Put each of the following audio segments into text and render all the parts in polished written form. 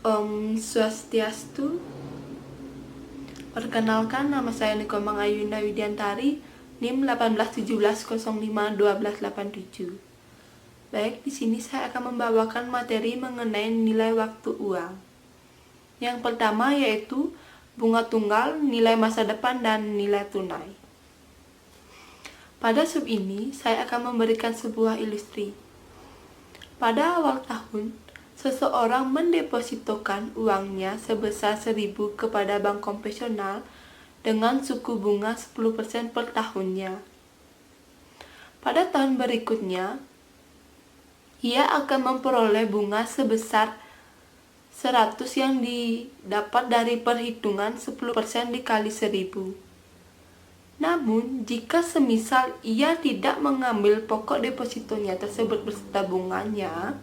Om Swastiastu. Perkenalkan, nama saya Nikomang Ayunda Widiantari, NIM 1817051287. Baik, di sini saya akan membawakan materi mengenai nilai waktu uang. Yang pertama yaitu bunga tunggal, nilai masa depan, dan nilai tunai. Pada sub ini, saya akan memberikan sebuah ilustrasi. Pada awal tahun, seseorang mendepositokan uangnya sebesar 1.000 kepada bank konvensional dengan suku bunga 10% per tahunnya. Pada tahun berikutnya, ia akan memperoleh bunga sebesar 100 yang didapat dari perhitungan 10% dikali 1.000. Namun, jika semisal ia tidak mengambil pokok depositonya tersebut beserta bunganya,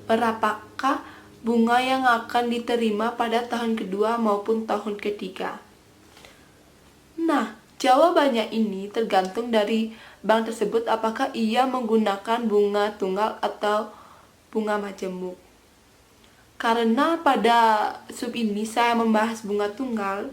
berapakah bunga yang akan diterima pada tahun kedua maupun tahun ketiga? Nah, jawabannya ini tergantung dari bank tersebut apakah ia menggunakan bunga tunggal atau bunga majemuk. Karena pada sub ini saya membahas bunga tunggal,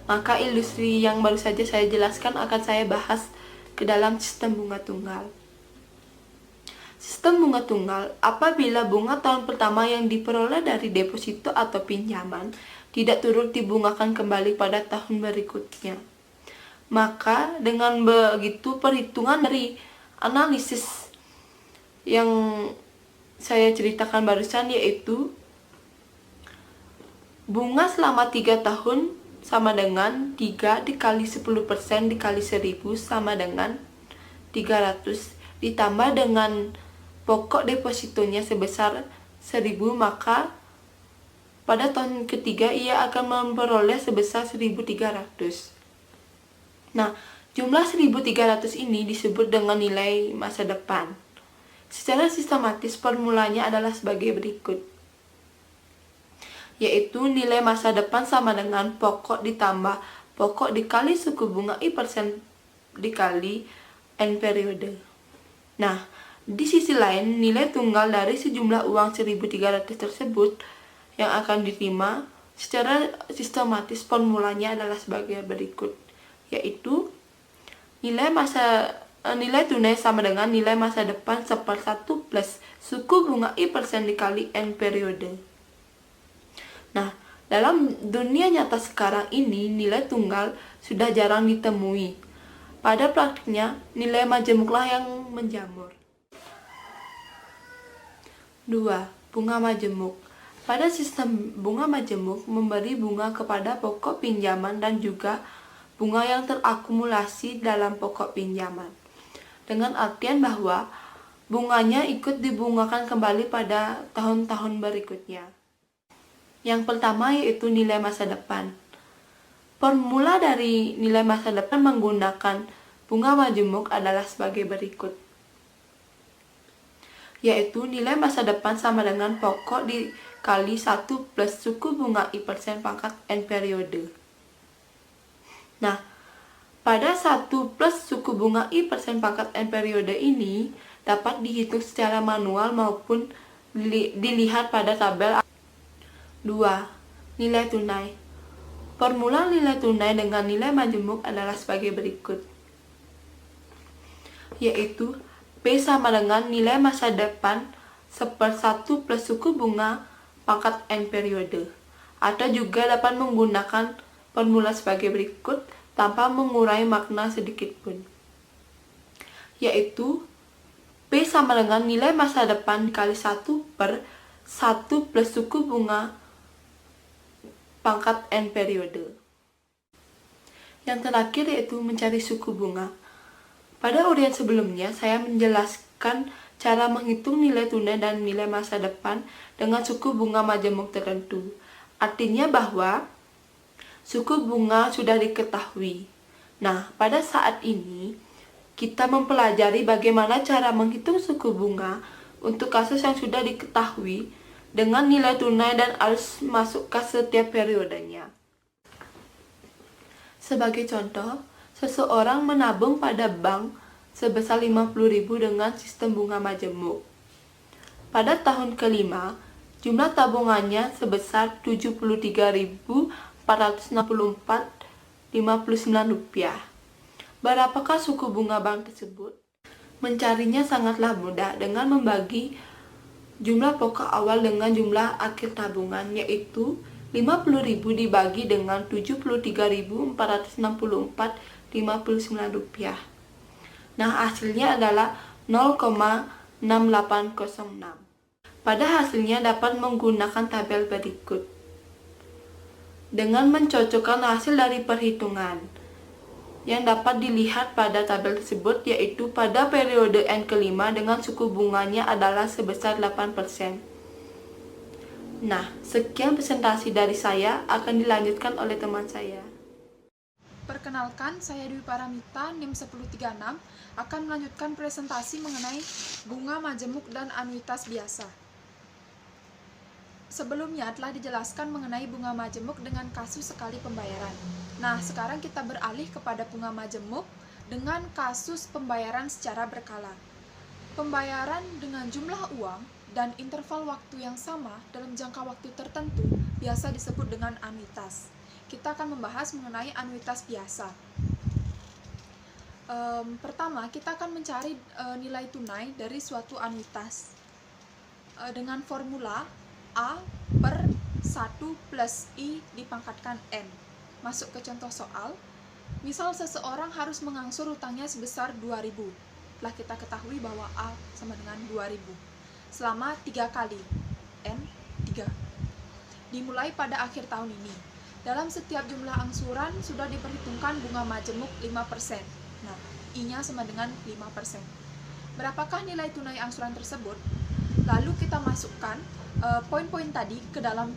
maka ilustrasi yang baru saja saya jelaskan akan saya bahas ke dalam sistem bunga tunggal. Sistem bunga tunggal, apabila bunga tahun pertama yang diperoleh dari deposito atau pinjaman tidak turut dibungakan kembali pada tahun berikutnya. Maka dengan begitu perhitungan dari analisis yang saya ceritakan barusan yaitu bunga selama 3 tahun sama dengan 3 dikali 10% dikali 1.000 sama dengan 300 ditambah dengan pokok depositonya sebesar 1.000, maka pada tahun ketiga ia akan memperoleh sebesar 1.300. Nah, jumlah 1.300 ini disebut dengan nilai masa depan. Secara sistematis formulanya adalah sebagai berikut, yaitu nilai masa depan sama dengan pokok ditambah pokok dikali suku bunga I% dikali N periode. Nah, di sisi lain, nilai tunggal dari sejumlah uang 1.300 tersebut yang akan diterima secara sistematis formulanya adalah sebagai berikut, yaitu nilai tunai sama dengan nilai masa depan 1/1 plus suku bunga I% dikali N periode. Nah, dalam dunia nyata sekarang ini, nilai tunggal sudah jarang ditemui. Pada praktiknya, nilai majemuklah yang menjamur. 2. Bunga majemuk. Pada sistem bunga majemuk memberi bunga kepada pokok pinjaman dan juga bunga yang terakumulasi dalam pokok pinjaman. Dengan artian bahwa bunganya ikut dibungakan kembali pada tahun-tahun berikutnya. Yang pertama yaitu nilai masa depan. Formula dari nilai masa depan menggunakan bunga majemuk adalah sebagai berikut, yaitu nilai masa depan sama dengan pokok dikali 1 plus suku bunga I% pangkat N periode. Nah, pada 1 plus suku bunga I% pangkat N periode ini dapat dihitung secara manual maupun dilihat pada tabel. 2. Nilai tunai. Formula nilai tunai dengan nilai majemuk adalah sebagai berikut, yaitu P sama dengan nilai masa depan 1/1 plus suku bunga pangkat N periode. Atau juga dapat menggunakan formula sebagai berikut tanpa mengurai makna sedikit pun, yaitu P sama dengan nilai masa depan dikali 1/1 plus suku bunga pangkat N periode. Yang terakhir yaitu mencari suku bunga. Pada uraian sebelumnya, saya menjelaskan cara menghitung nilai tunai dan nilai masa depan dengan suku bunga majemuk tertentu. Artinya bahwa suku bunga sudah diketahui. Nah, pada saat ini, kita mempelajari bagaimana cara menghitung suku bunga untuk kasus yang sudah diketahui dengan nilai tunai dan arus masuk ke setiap periodenya. Sebagai contoh, seseorang menabung pada bank sebesar 50.000 dengan sistem bunga majemuk. Pada tahun kelima, Jumlah tabungannya sebesar Rp73.464,59. Berapakah suku bunga bank tersebut? Mencarinya sangatlah mudah dengan membagi jumlah pokok awal dengan jumlah akhir tabungan, yaitu 50.000 dibagi dengan Rp73.464,59. Nah, hasilnya adalah 0,6806. Pada hasilnya dapat menggunakan tabel berikut. Dengan mencocokkan hasil dari perhitungan yang dapat dilihat pada tabel tersebut, yaitu pada periode N kelima dengan suku bunganya adalah sebesar 8%. Nah, sekian presentasi dari saya, akan dilanjutkan oleh teman saya. Perkenalkan, saya Dwi Paramita, NIM 1036, akan melanjutkan presentasi mengenai bunga majemuk dan anuitas biasa. Sebelumnya telah dijelaskan mengenai bunga majemuk dengan kasus sekali pembayaran. Nah, sekarang kita beralih kepada bunga majemuk dengan kasus pembayaran secara berkala. Pembayaran dengan jumlah uang dan interval waktu yang sama dalam jangka waktu tertentu biasa disebut dengan anuitas. Kita akan membahas mengenai anuitas biasa. Pertama, kita akan mencari nilai tunai dari suatu anuitas dengan formula A per 1 plus I dipangkatkan N. Masuk ke contoh soal. Misal seseorang harus mengangsur hutangnya sebesar 2.000. Telah kita ketahui bahwa A sama dengan 2.000. Selama 3 kali. N 3. Dimulai pada akhir tahun ini. Dalam setiap jumlah angsuran sudah diperhitungkan bunga majemuk 5%. Nah, I-nya sama dengan 5%. Berapakah nilai tunai angsuran tersebut? Lalu kita masukkan poin-poin tadi ke dalam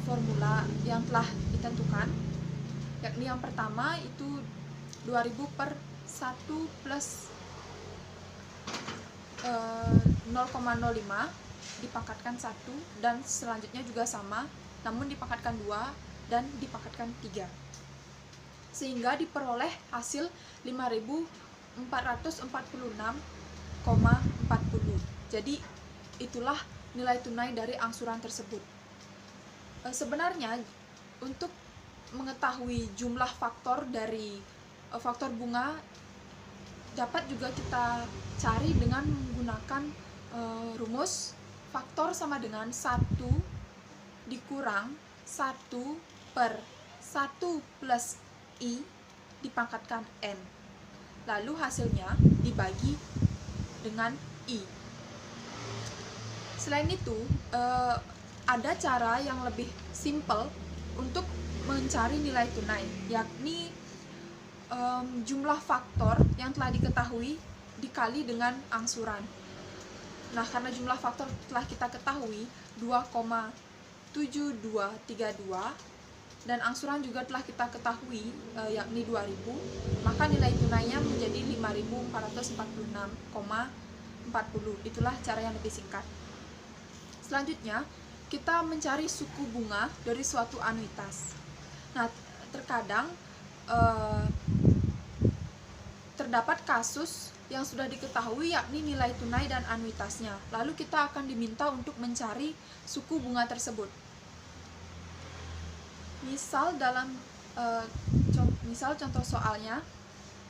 formula yang telah ditentukan, yakni yang pertama itu 2.000 per 1 plus 0,05 dipangkatkan 1, dan selanjutnya juga sama, namun dipangkatkan 2 dan dipangkatkan 3, sehingga diperoleh hasil 5.446,40. Jadi itulah nilai tunai dari angsuran tersebut. Sebenarnya untuk mengetahui jumlah faktor dari faktor bunga dapat juga kita cari dengan menggunakan rumus faktor sama dengan 1 dikurang 1 per 1 plus I dipangkatkan N. Lalu hasilnya dibagi dengan I. Selain itu, ada cara yang lebih simple untuk mencari nilai tunai, yakni jumlah faktor yang telah diketahui dikali dengan angsuran. Nah, karena jumlah faktor telah kita ketahui 2,7232 dan angsuran juga telah kita ketahui yakni 2.000, maka nilai tunainya menjadi 5.446,40. Itulah cara yang lebih singkat. Selanjutnya, kita mencari suku bunga dari suatu anuitas. Nah, terkadang terdapat kasus yang sudah diketahui yakni nilai tunai dan anuitasnya. Lalu kita akan diminta untuk mencari suku bunga tersebut. Misal contoh soalnya,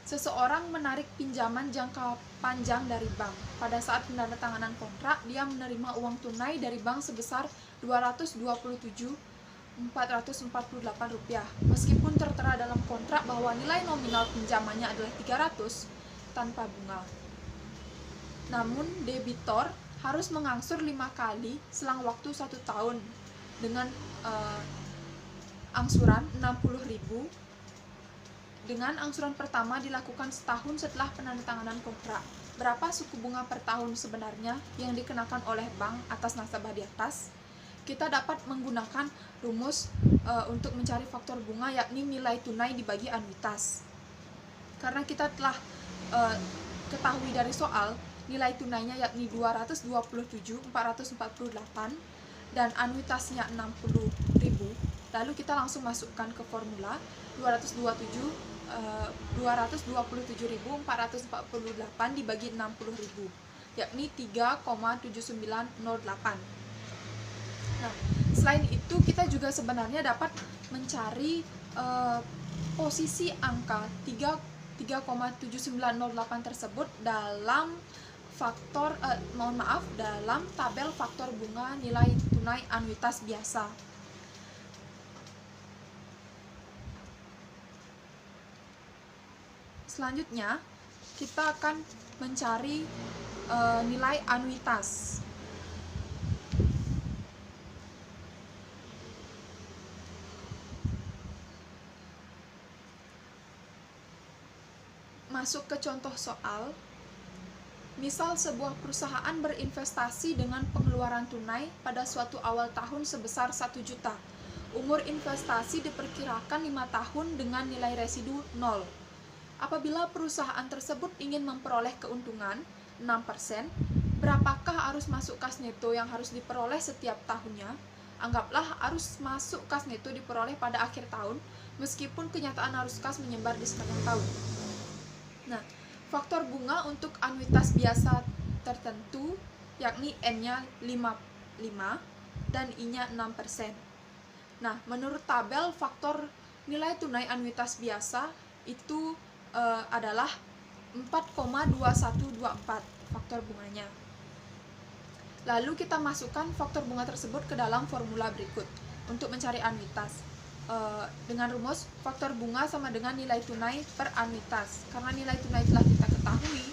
seseorang menarik pinjaman jangka panjang dari bank. Pada saat penandatanganan kontrak, dia menerima uang tunai dari bank sebesar Rp227.448. Meskipun tertera dalam kontrak bahwa nilai nominal pinjamannya adalah 300 tanpa bunga. Namun, debitor harus mengangsur 5 kali selang waktu 1 tahun dengan angsuran 60.000. Dengan angsuran pertama dilakukan setahun setelah penandatanganan kontrak. Berapa suku bunga per tahun sebenarnya yang dikenakan oleh bank atas nasabah di atas? Kita dapat menggunakan rumus untuk mencari faktor bunga, yakni nilai tunai dibagi anuitas. Karena kita telah ketahui dari soal, nilai tunainya yakni 227.448 dan anuitasnya 60.000. Lalu kita langsung masukkan ke formula 227.448 dibagi 60.000, yakni 3,7908. Nah, selain itu kita juga sebenarnya dapat mencari posisi angka 3,7908 tersebut dalam dalam tabel faktor bunga nilai tunai anuitas biasa. Selanjutnya, kita akan mencari nilai anuitas. Masuk ke contoh soal. Misal sebuah perusahaan berinvestasi dengan pengeluaran tunai pada suatu awal tahun sebesar 1 juta. Umur investasi diperkirakan 5 tahun dengan nilai residu 0. Apabila perusahaan tersebut ingin memperoleh keuntungan 6%, berapakah arus masuk kas neto yang harus diperoleh setiap tahunnya? Anggaplah arus masuk kas neto diperoleh pada akhir tahun, meskipun kenyataan arus kas menyebar di sepanjang tahun. Nah, faktor bunga untuk anuitas biasa tertentu, yakni N-nya 5 dan I-nya 6%. Nah, menurut tabel faktor nilai tunai anuitas biasa itu adalah 4,2124 faktor bunganya. Lalu kita masukkan faktor bunga tersebut ke dalam formula berikut untuk mencari anuitas. Dengan rumus faktor bunga sama dengan nilai tunai per anuitas. Karena nilai tunai telah kita ketahui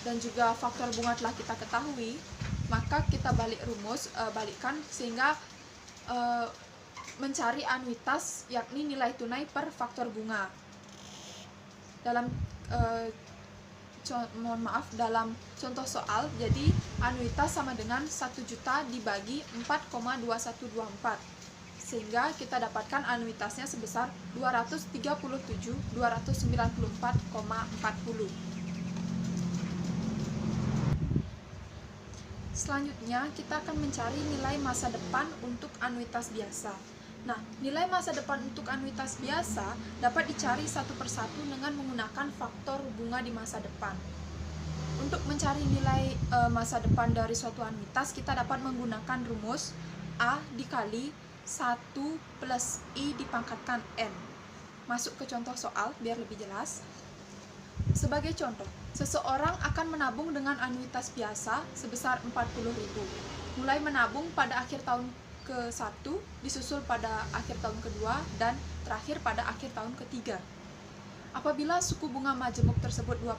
dan juga faktor bunga telah kita ketahui, maka kita balikkan sehingga mencari anuitas yakni nilai tunai per faktor bunga. Dalam dalam contoh soal, jadi anuitas sama dengan 1 juta dibagi 4,2124, sehingga kita dapatkan anuitasnya sebesar 237.294,40. Selanjutnya, kita akan mencari nilai masa depan untuk anuitas biasa. Nah, nilai masa depan untuk anuitas biasa dapat dicari satu persatu dengan menggunakan faktor bunga di masa depan. Untuk mencari nilai masa depan dari suatu anuitas, kita dapat menggunakan rumus A dikali 1 plus I dipangkatkan N. Masuk ke contoh soal biar lebih jelas. Sebagai contoh, seseorang akan menabung dengan anuitas biasa sebesar 40.000. Mulai menabung pada akhir tahun ke-1, disusul pada akhir tahun kedua, dan terakhir pada akhir tahun ketiga. Apabila suku bunga majemuk tersebut 2%,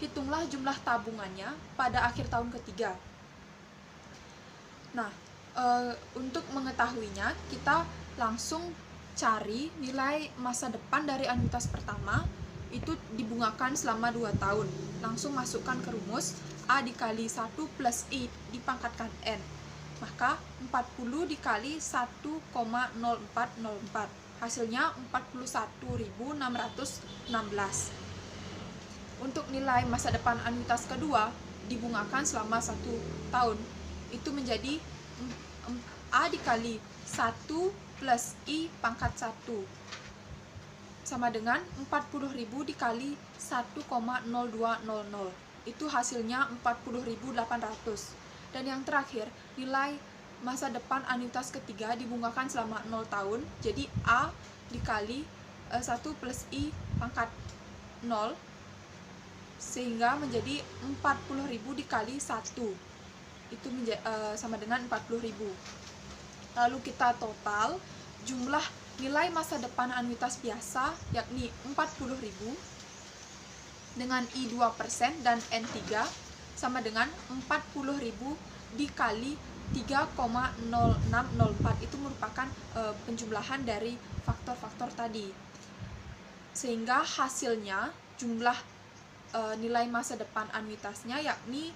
hitunglah jumlah tabungannya pada akhir tahun ketiga. Nah, untuk mengetahuinya, kita langsung cari nilai masa depan dari anuitas pertama, itu dibungakan selama 2 tahun. Langsung masukkan ke rumus A dikali 1 plus I dipangkatkan N. Maka 40 dikali 1,0404. Hasilnya 41.616. Untuk nilai masa depan anuitas kedua dibungakan selama 1 tahun. Itu menjadi A dikali 1 plus I pangkat 1 sama dengan 40.000 dikali 1,0200. Itu hasilnya 40.800. Dan yang terakhir, nilai masa depan anuitas ketiga dibungakan selama 0 tahun. Jadi A dikali 1 plus I pangkat 0, sehingga menjadi 40.000 dikali 1. Itu sama dengan 40.000. Lalu kita total jumlah nilai masa depan anuitas biasa, yakni 40.000 dengan I 2% dan N 3 sama dengan 40.000 dikali 3,0604. Itu merupakan penjumlahan dari faktor-faktor tadi, sehingga hasilnya jumlah nilai masa depan anuitasnya yakni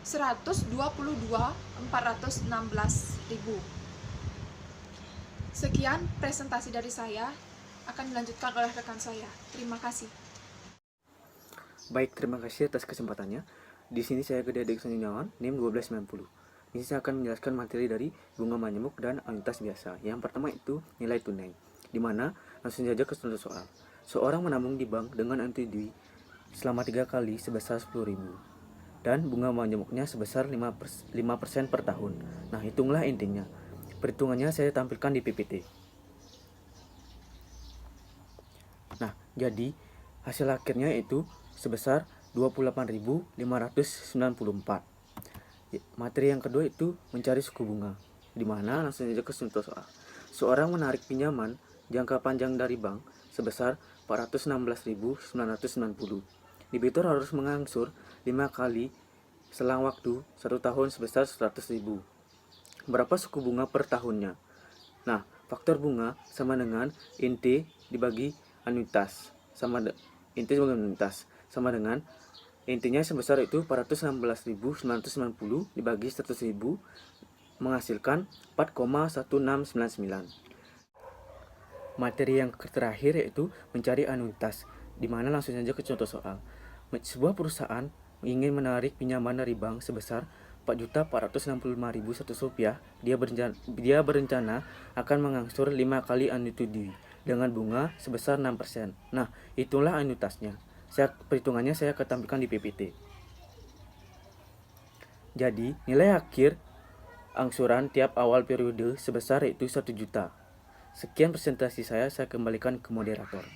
122.416.000. Sekian presentasi dari saya, akan dilanjutkan oleh rekan saya. Terima kasih. Baik, terima kasih atas kesempatannya. Di sini saya Gede Adik Sanjunyawan, NIM 1290. Di sini saya akan menjelaskan materi dari bunga majemuk dan anuitas biasa. Yang pertama itu nilai tunai, di mana langsung saja ke contoh soal. Seorang menabung di bank dengan NTD selama 3 kali sebesar 10.000. dan bunga majemuknya sebesar 5% per tahun. Nah, hitunglah intinya. Perhitungannya saya tampilkan di PPT. Nah, jadi hasil akhirnya itu sebesar 28.594. Materi yang kedua itu mencari suku bunga, di mana langsung saja ke contoh soal. Seorang menarik pinjaman jangka panjang dari bank sebesar 416.990. Debitur harus mengangsur 5 kali selang waktu 1 tahun sebesar 100.000. Berapa suku bunga per tahunnya? Nah, faktor bunga sama dengan inti dibagi anuitas inti sebagai anuitas sama dengan intinya sebesar itu 416.990 dibagi 100.000 menghasilkan 4,1699. Materi yang terakhir yaitu mencari anuitas, di mana langsung saja ke contoh soal. Sebuah perusahaan ingin menarik pinjaman dari bank sebesar Rp4.465.100. Dia berencana akan mengangsur 5 kali annuity dengan bunga sebesar 6%. Nah, itulah anuitasnya. Perhitungannya saya akan tampilkan di PPT. Jadi, nilai akhir angsuran tiap awal periode sebesar yaitu 1 juta. Sekian presentasi saya kembalikan ke moderator.